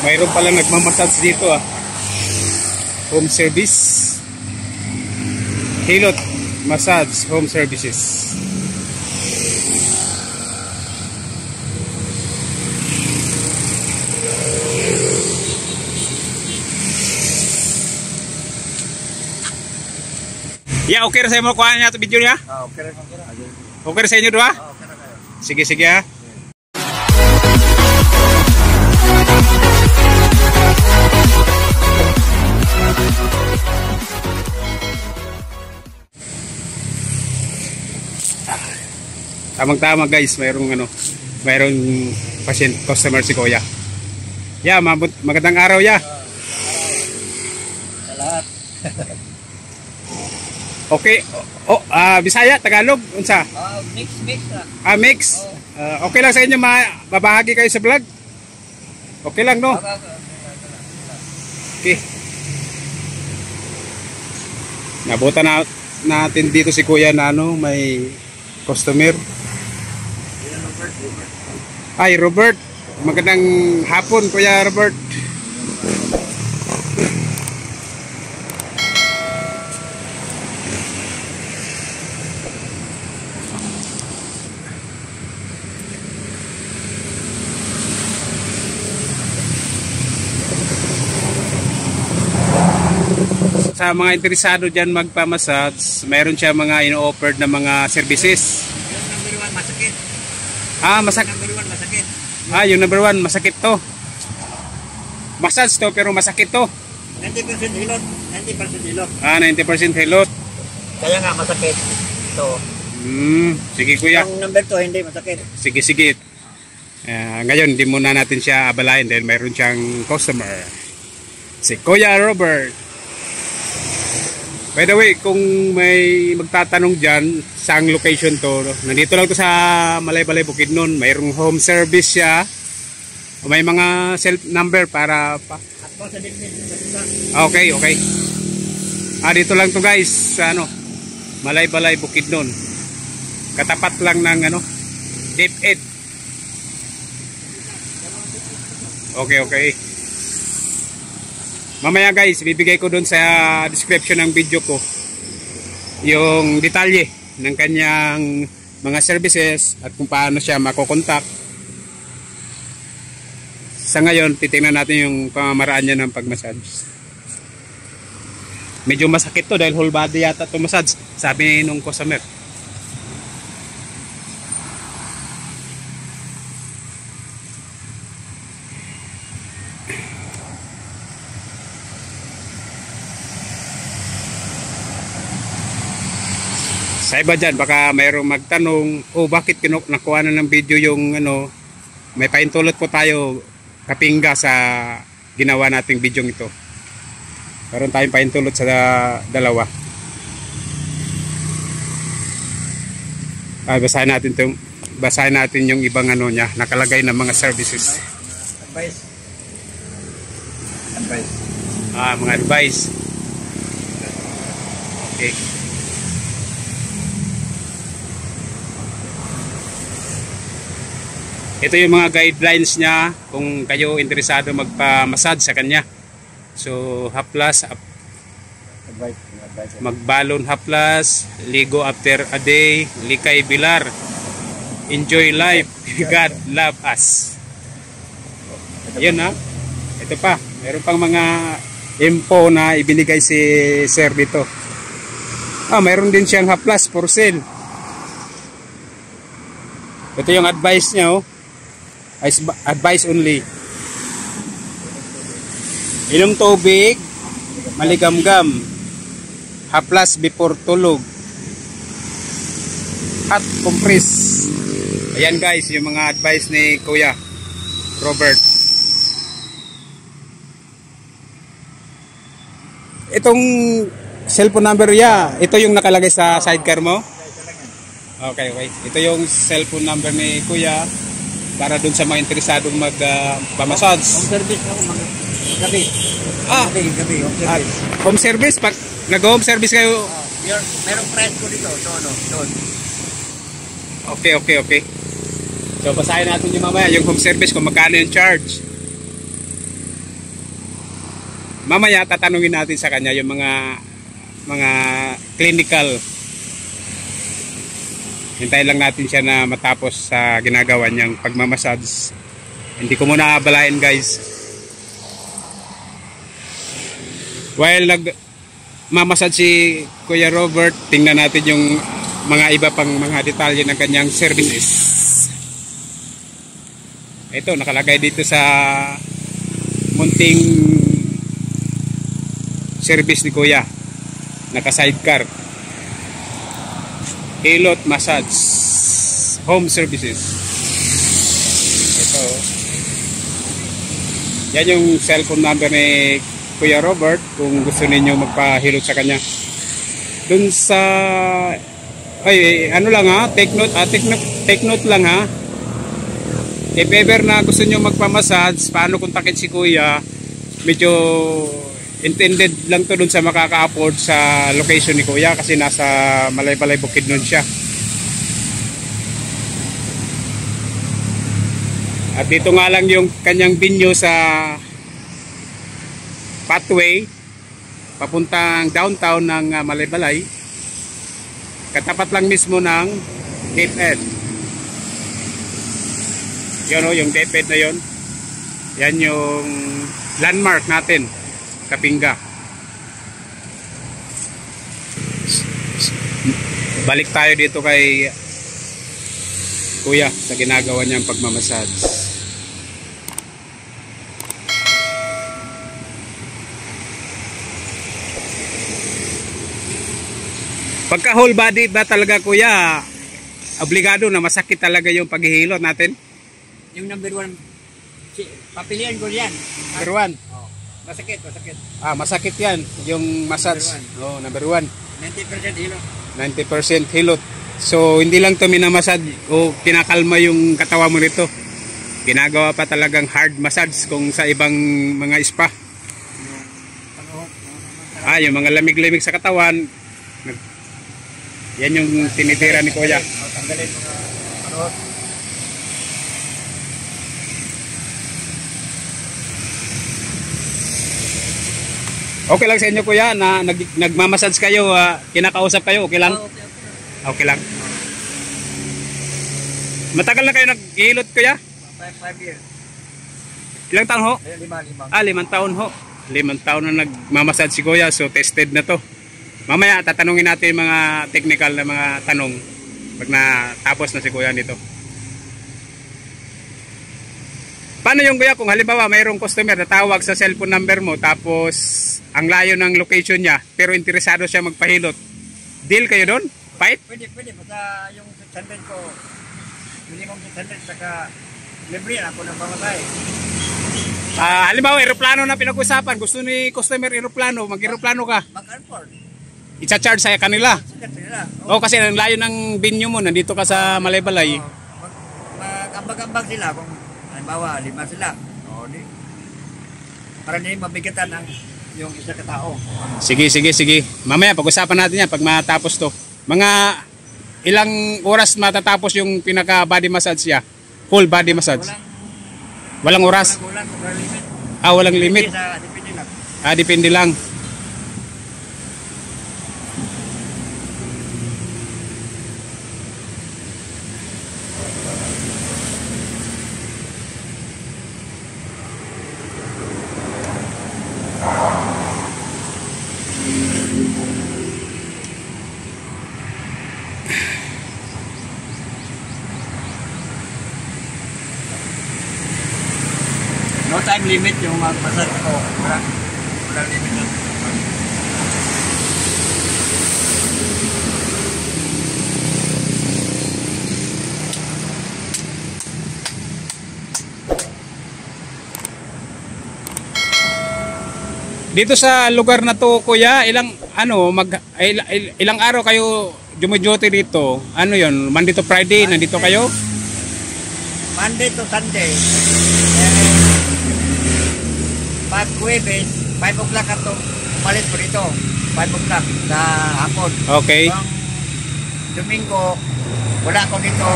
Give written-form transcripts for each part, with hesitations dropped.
Mayroon pala nagmamassage dito ah. Home service. Hilot Massage Home Services. Ya, okay ra sa mo kuha niya ito video niya? Okay ra. Okay ra sa inyo dua? Okay ra kayo. Sige, sige ha. Tamang-tama guys, mayroong patient customer si Kuya. Ya, magandang araw ya. Sa lahat. Okay. Bisaya, Tagalog, unsa? Mix ra. Mix. Okay lang sa inyo mabahagi kayo sa vlog? Okay lang no? Okay. Nabutan natin dito si Kuya na may customer. Ay, Robert. Magandang hapon, Kuya Robert. Sa mga interesado dyan magpamassage, mayroon siya mga ino-offered na mga services. Yung number 1 masakit. Masakit. Number 1 masakit. Yung number 1 masakit to. Massage to pero masakit to. 90% hilot. 90% hilot. 90% hilot. Kaya nga masakit. Ito. Sige Kuya. Yung number 2 hindi masakit. Sige, sige. Ngayon, hindi muna natin siya abalain dahil mayroon siyang customer. Si Kuya Robert. By the way, kung may magtatanong dyan, saang location to, nandito lang to sa Malaybalay, Bukidnon. Mayroong home service siya. May mga cell number para Ako sa Digmin. Okay, okay. Dito lang to guys, sa Malaybalay, Bukidnon. Katapat lang ng DepEd. Okay, okay. Mamaya guys, bibigay ko dun sa description ng video ko yung detalye ng kanyang mga services at kung paano siya makokontak. Sa ngayon, titingnan natin yung pamamaraan niya ng pagmassage. Medyo masakit to dahil whole body yata to massage, sabi nung customer. Sa iba dyan, baka mayroong magtanong, bakit nakuha na ng video yung may paintulot po tayo kapingga sa ginawa nating video ito. Meron tayong paintulot sa dalawa. Basahin natin yung ibang niya, nakalagay ng mga services. Advice. Mga advice. Okay. Ito yung mga guidelines niya kung kayo interesado magpa-massage sa kanya. So, haplas, magbalon haplas, ligo after a day, likay bilar, enjoy life, God love us. Yan ha. Ito pa, meron pang mga info na ibinigay si Sir dito. Meron din siyang haplas for sale. Ito yung advice niya advice only. Inom tubig, maligamgam, haplas before tulog, hot compress. Ayan guys, yung mga advice ni Kuya Robert. Itong cellphone number ito yung nakalagay sa sidecar mo? Okay, okay. Ito yung cellphone number ni Kuya para dun sa mga interesadong magpamassage. Home service ako gabi. Gabi. Home service? Pag nag-home service kayo? Merong price ko dito. Doon. Okay, okay, okay. So basahin natin yung mamaya yung home service kung magkano yung charge. mamaya tatanungin natin sa kanya yung mga clinical. Hintayin lang natin siya na matapos sa ginagawa niyang pagmamassage. Hindi ko muna abalain guys. While nagmamassage si Kuya Robert, tingnan natin yung mga iba pang mga detalye ng kanyang services. Ito, nakalagay dito sa munting service ni Kuya. Naka sidecar. Hilot Massage Home Services. Ito. Yan yung cellphone number ni Kuya Robert kung gusto ninyo magpahilot sa kanya. Dun sa ano lang ha, take note lang ha. If ever na gusto nyo magpamassage, paano kontakin si Kuya, medyo intended lang to dun sa makaka-afford sa location ni Kuya kasi nasa Malaybalay Bukidnon siya. At dito nga lang yung kanyang venue sa pathway papuntang downtown ng Malaybalay. Katapat lang mismo ng DepEd. Yun o, yung DepEd na yun. Yan yung landmark natin. Kapingga. Balik tayo dito kay Kuya sa ginagawa niyang pagmamassage. Pagka whole body ba talaga Kuya, obligado na masakit talaga yung paghihilot natin? Yung number 1, papilian ko yan. Number 1. Masakit. Masakit yan, yung massage. Number 1. 90% hilot. 90% hilot. So, hindi lang to minamassage o kinakalma yung katawan mo nito. Ginagawa pa talagang hard massage kung sa ibang mga spa. Yung mga lamig-lamig sa katawan. Yan yung tinitira ni Kuya. Tanggalin mga panuhot. Okay lang sa inyo Kuya na nagmamassage kayo, kinakausap kayo, okay lang? Okay lang. Matagal na kayo naghihilot Kuya? 5 years. Ilang taon ho? 5. 5 taon ho. 5 taon na nagmamassage si Kuya, so tested na to. Mamaya tatanungin natin yung mga technical na mga tanong pag natapos na si Kuya nito. Paano yung Kuya kung halimbawa mayroong customer na tawag sa cellphone number mo tapos ang layo ng location niya pero interesado siya magpahilot? Deal kayo doon? Fight? Pwede. Basta yung 600 ko, minimum 600, saka libre ako ng pamatay. Halimbawa aeroplano na pinag-usapan, gusto ni customer aeroplano, mag-aeroplano ka, Mag-airport. i-charge sa kanila. Sikat sila. Kasi ang layo ng venue mo, nandito ka sa Malaybalay. Mag-ambag-ambag sila kung halimbawa 5 sila. Di. Para hindi mabigatan ang yung isa katao. Sige. Mamaya pag-usapan natin yan pag matapos to. Mga ilang oras matatapos yung pinaka body massage niya? Full body massage? Walang oras? Walang limit. Walang limit? Depende lang. Depende lang. No time limit yung mag-massage ko. Wala limit na. Dito sa lugar na to Kuya, ilang araw kayo duty dito? Ano yon? Monday to Friday nandito kayo? Monday to Sunday. Pag Huwebes, 5 o'clock ato. Umalis po dito. 5 o'clock sa hapon. Okay. Pag Domingo, wala ako dito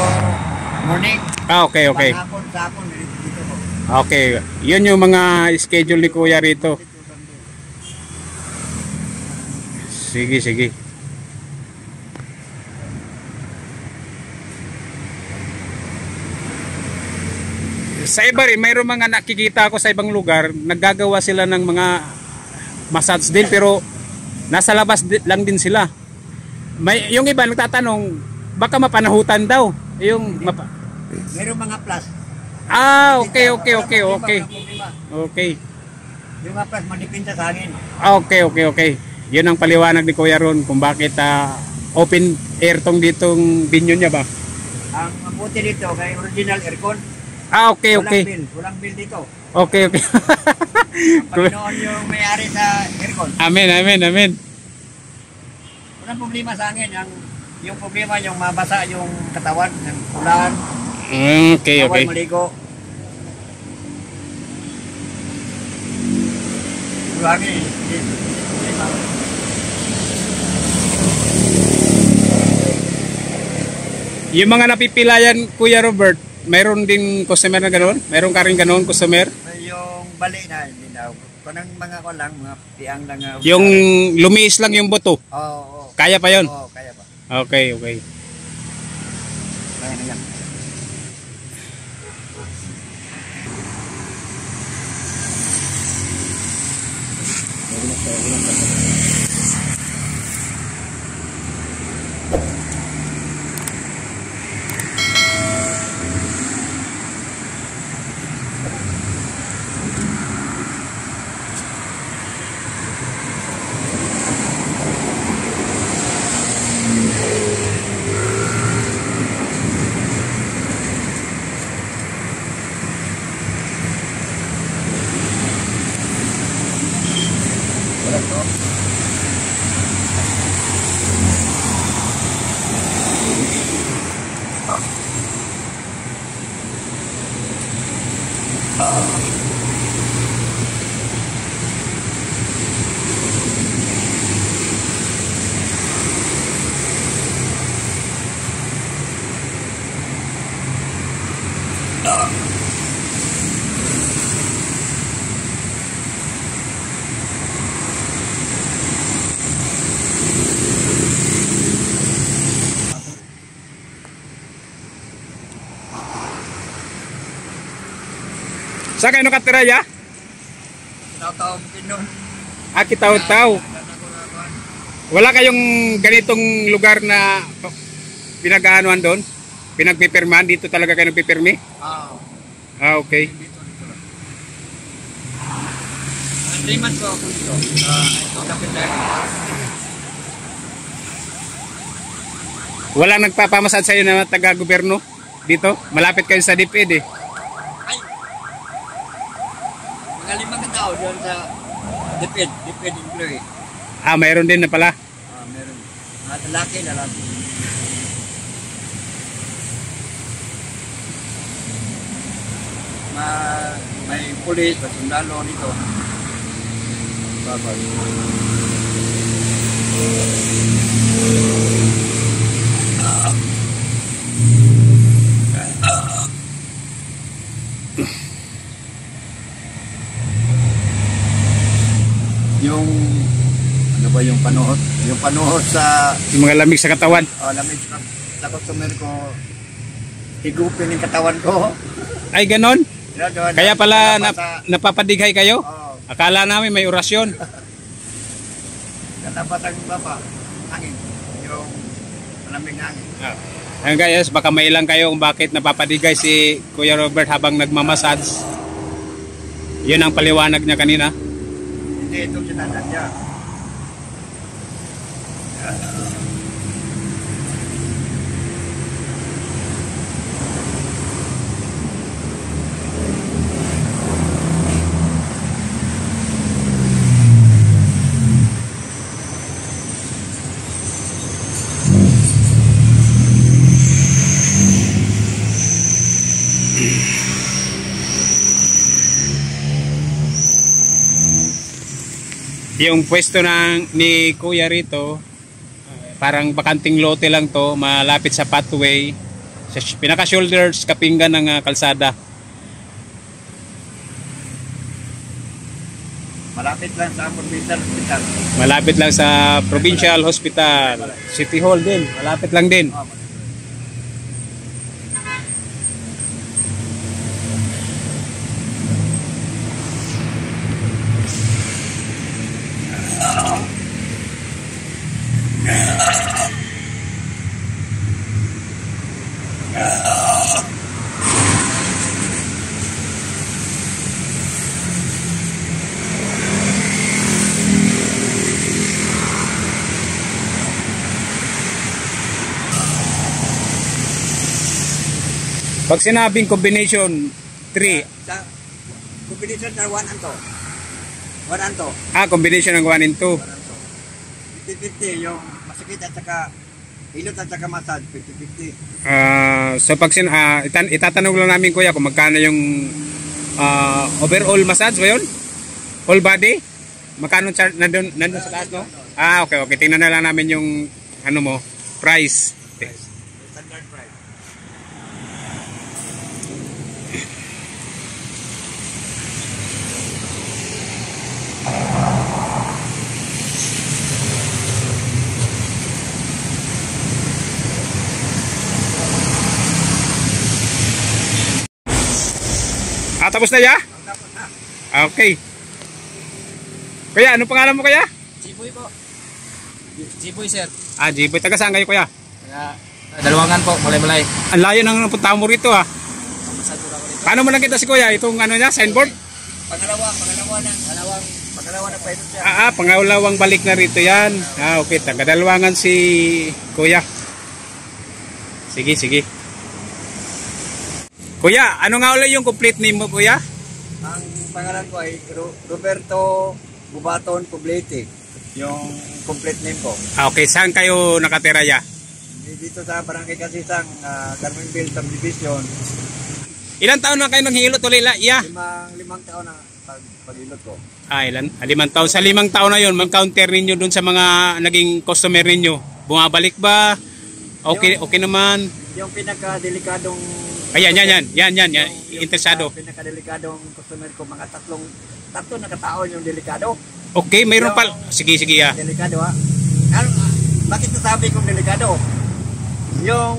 morning. Okay. Pag hapon sa hapon, dito ko. Okay. Yun yung mga schedule ni Kuya rito. Sige, sige. Sa iba rin, mayroong mga nakikita ako sa ibang lugar, naggagawa sila ng mga massage din pero nasa labas lang din sila. Yung iba nagtatanong, baka mapanahutan daw. Mayroong mga plus. Okay. Okay. Yung mga plus, madipinta sa hangin. Okay. Yun ang paliwanag ni Kuya Ron kung bakit open air tong ditong binyo niya ba? Ang mabuti dito, kay original aircon. Okay. Walang bill dito. Okay. Panginoon yung may-ari sa aircon. Amen. Walang problema sa hangin. Yung problema yung mabasa yung katawan, ng ulan, Okay. bawal maligo. Yung hangin, Yung mga napipilayan, Kuya Robert, mayroon din customer na gano'n? Mayroon ka rin gano'n customer? yung bali na, hindi daw. Kung mga ko lang, mga piang lang. Yung lumiis lang yung buto? Oo. Kaya pa yon? Oo, kaya pa. Okay. Kaya na yan. Sa kayo nakatira ya? Tao-tao pinon. Kitaw-taw. Wala kayong ganitong lugar na pinag-aanuan doon? Pinagpipirmahan? Dito talaga kayo nagpipirmi? Okay. Liman ko ako dito. Kapitay. Walang nagpapamasad sa iyo na taga-gobyerno dito? Malapit kayo sa DepEd eh. Mga 5 tao doon sa DepEd employee. Mayroon din na pala. Meron. Mga lalaki. May pulis, may sundalo dito. Babay. Yung ano ba yung panuhot? Yung panuhot sa Yung mga lamig sa katawan. lamig sa customer ko, higupin yung katawan ko. Ay ganon? Kaya pala napapadighay kayo? Oo. Akala namin may orasyon. Katapat ang baba, hangin. Yung malamig na hangin. Ayun guys, baka mailang kayo kung bakit napapadigay si Kuya Robert habang nagmamassage. Yun ang paliwanag niya kanina. Hindi ito sinadadya. Yung pwesto ni Kuya rito, parang bakanting lote lang to, malapit sa pathway, sa pinaka-shoulders, kapinggan ng kalsada. Malapit malapit lang sa provincial hospital. Malapit lang sa Provincial Hospital. City Hall din. Malapit lang din. Oh, Pag sinabing combination 3, sa combination sa 1 and 2. 1 and 2. combination ng 1 and 2. 50-50 yung masakit at saka hilot at saka massage. 50-50. So pag itatanong lang namin kuya kung magkano yung overall massage ba yun? Whole body? Magkano nandun sa taas, no? Okay. Tingnan na lang namin yung ano mo, price. Standard price. Tapos na ya? Tapos na. Okay. Kuya, ano pangalan mo kuya? Jiboy po. Jiboy sir. Jiboy. Taga saan kayo kuya? Dalawangan po, mulay-mulay. Ang layo ng punta mo rito Paano mo nakita si kuya? Itong ano niya, signboard? Pangalawa na pahinot siya. Pangalawang balik na rito yan. Okay. Taga Dalwangan si kuya. Sige. Kuya, ano nga ulit yung complete name mo kuya? Ang pangalan ko ay Roberto Gubaton Poblete. Yung complete name ko. Okay, saan kayo nakatira ya? Dito sa Barangay Kasisang, Carmenville Subdivision. Ilan taon na kayo nang hilot ulit ya? Limang taon na paghilot ko. Ilan? 5 taon. Sa 5 taon na yun, mag-counter ninyo dun sa mga naging customer ninyo. Bumabalik ba? Okay naman. Yung pinaka-delikadong Yan. Interesado. Pinaka-delikadong customer ko, mga tatlo na kataon yung delikado. Okay, mayroon pa. Sige ya. Delikado ha. Bakit nasabi kong delikado? Yung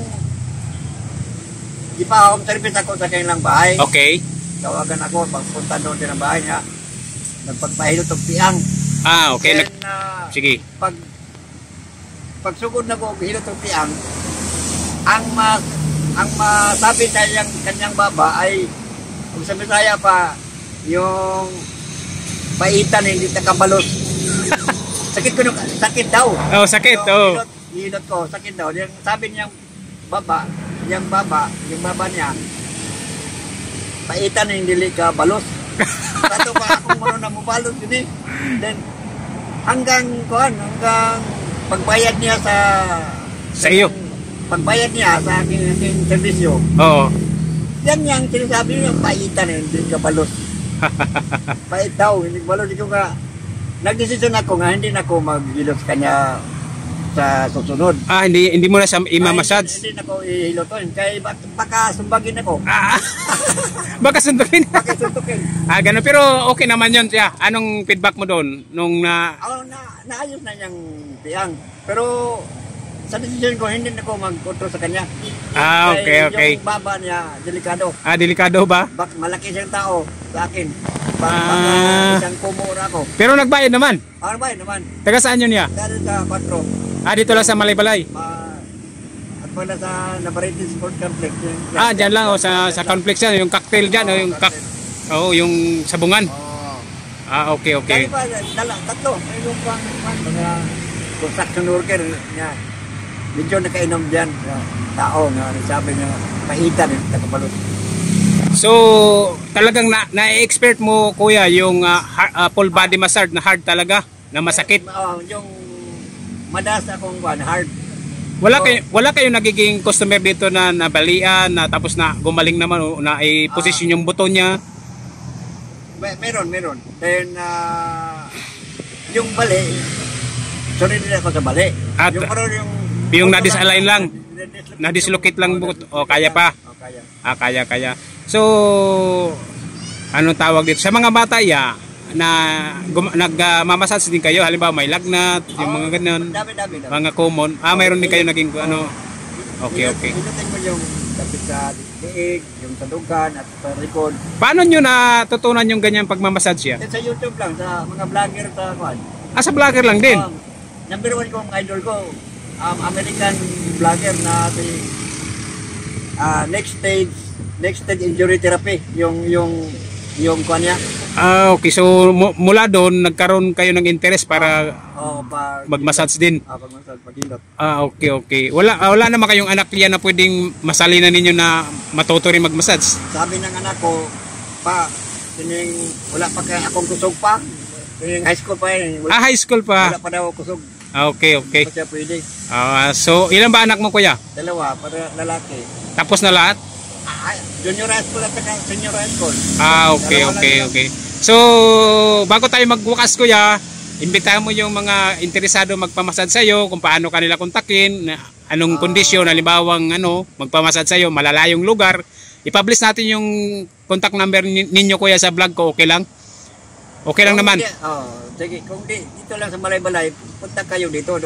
ipa-home service ako sa kanilang bahay. Okay. Tawagan ako, pagpunta doon din ang bahay niya. Nagpagpahilot ng piang. Okay. Then, Sige. Pagsugod na ko, hilot ng piang, ang masabi sa kanyang baba ay, kung sa Bisaya pa, yung paitan hindi nakabalot. Sakit daw. Sakit. Hilot ko, sakit daw. Yung sabi niyang baba niya, paitan hindi ka balot. Tato pa akong muna na mubalot yun eh. Then, hanggang pagbayad niya sa iyo. Pagbayad niya sa aking servisyo. Oo. Yan yung sinasabi niya, paitan hindi ka balot. Pait daw, hindi balot. Nagdesisyon ako nga, hindi na ako maghilot sa kanya sa susunod. Hindi mo na siya imamassage? Hindi na ako ihilotin. Kaya baka sumbagin ako. Baka suntukin? Baka suntukin. Ganun. Pero okay naman yun siya. Anong feedback mo doon? Naayos na niyang piyang. Pero sa decision ko, hindi na ako mag-control sa kanya. Okay. Yung baba niya, delikado. Delikado ba? Malaki siyang tao sa akin. Baka isang kumura ko. Pero nagbayad naman? Nagbayad naman. Taga saan yun niya? Dahil sa 4. Dito lang sa Malaybalay? At wala sa Navarrete Sport Complex. Dyan lang sa complex yan. Yung cocktail dyan. Yung sabungan. Okay. Kaya pa, tatlo. Yung mga construction worker niya. Medyo nakainom dyan. Tao nga, sabi niya, pahitan yung takabalot. So, talagang na-expert mo kuya yung full body massage na hard talaga, na masakit. Yung madalas akong hard. Wala kayo nagiging customer dito na nabalian, na tapos na gumaling naman o na i-position yung buto niya? Meron. Then, yung bali, sorry nila ako sa bali. Yung na-disalign lang, na-dislocate lang buto. Kaya pa? Kaya. So, anong tawag dito? Sa mga bata, nagmamassage din kayo? Halimbawa may lagnat, yung mga ganun, Dami. mga common. Mayroon din kayo naging ano. Okay. Pinutin mo yung kapit sa liig, yung sa dugan at sa likod. Paano nyo natutunan yung ganyan pagmamassage siya? Sa YouTube lang, sa mga vlogger sa kwan. Sa vlogger lang din? Number 1 kong idol ko, American vlogger na si next stage injury therapy, yung kwan niya. Okay. So, mula doon, nagkaroon kayo ng interest para mag-massage din? Pag-massage, pag-hilot. Okay. Wala naman kayong anak yan na pwedeng masalinan ninyo na matuto rin mag-massage? Sabi ng anak ko, wala pa kaya akong kusog pa. High school pa yun. High school pa? Wala pa daw kusog. Okay. Hindi pa siya pwede. So, ilan ba anak mo, kuya? 2, para lalaki. Tapos na lahat? Junior high school at senior high school. Okay. So, bago tayo magbukas, kuya, imbitahan mo yung mga interesado magpamassage sa'yo, kung paano kanila kontakin, anong kondisyon, halimbawang magpamassage sa'yo, malalayong lugar. I-publish natin yung contact number ninyo, kuya, sa vlog ko. Okay lang? Okay lang naman? Sige, kung dito lang sa Malaybalay, punta kayo dito.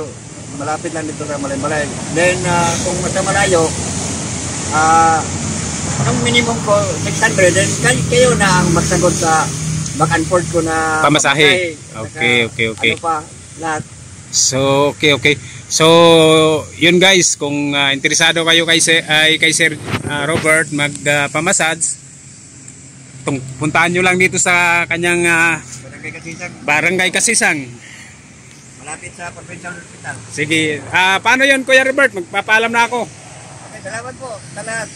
Malapit lang dito sa Malaybalay. Then, kung sa malayo, ang minimum ko 600, then kayo na ang magsagot sa back and forth ko na pamasahe. Okay. Ano pa, lahat. So, okay. So, yun guys, kung interesado kayo kay Sir Robert magpamassage, puntaan nyo lang dito sa kanyang Barangay Kasisang. Malapit sa Provincial Hospital. Sige. Paano yun, Kuya Robert? Magpapaalam na ako. Okay, salamat po sa lahat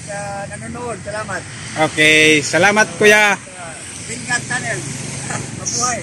nanonood. Salamat. Okay. Salamat, Kuya. Bingat Channel. Mabuhay.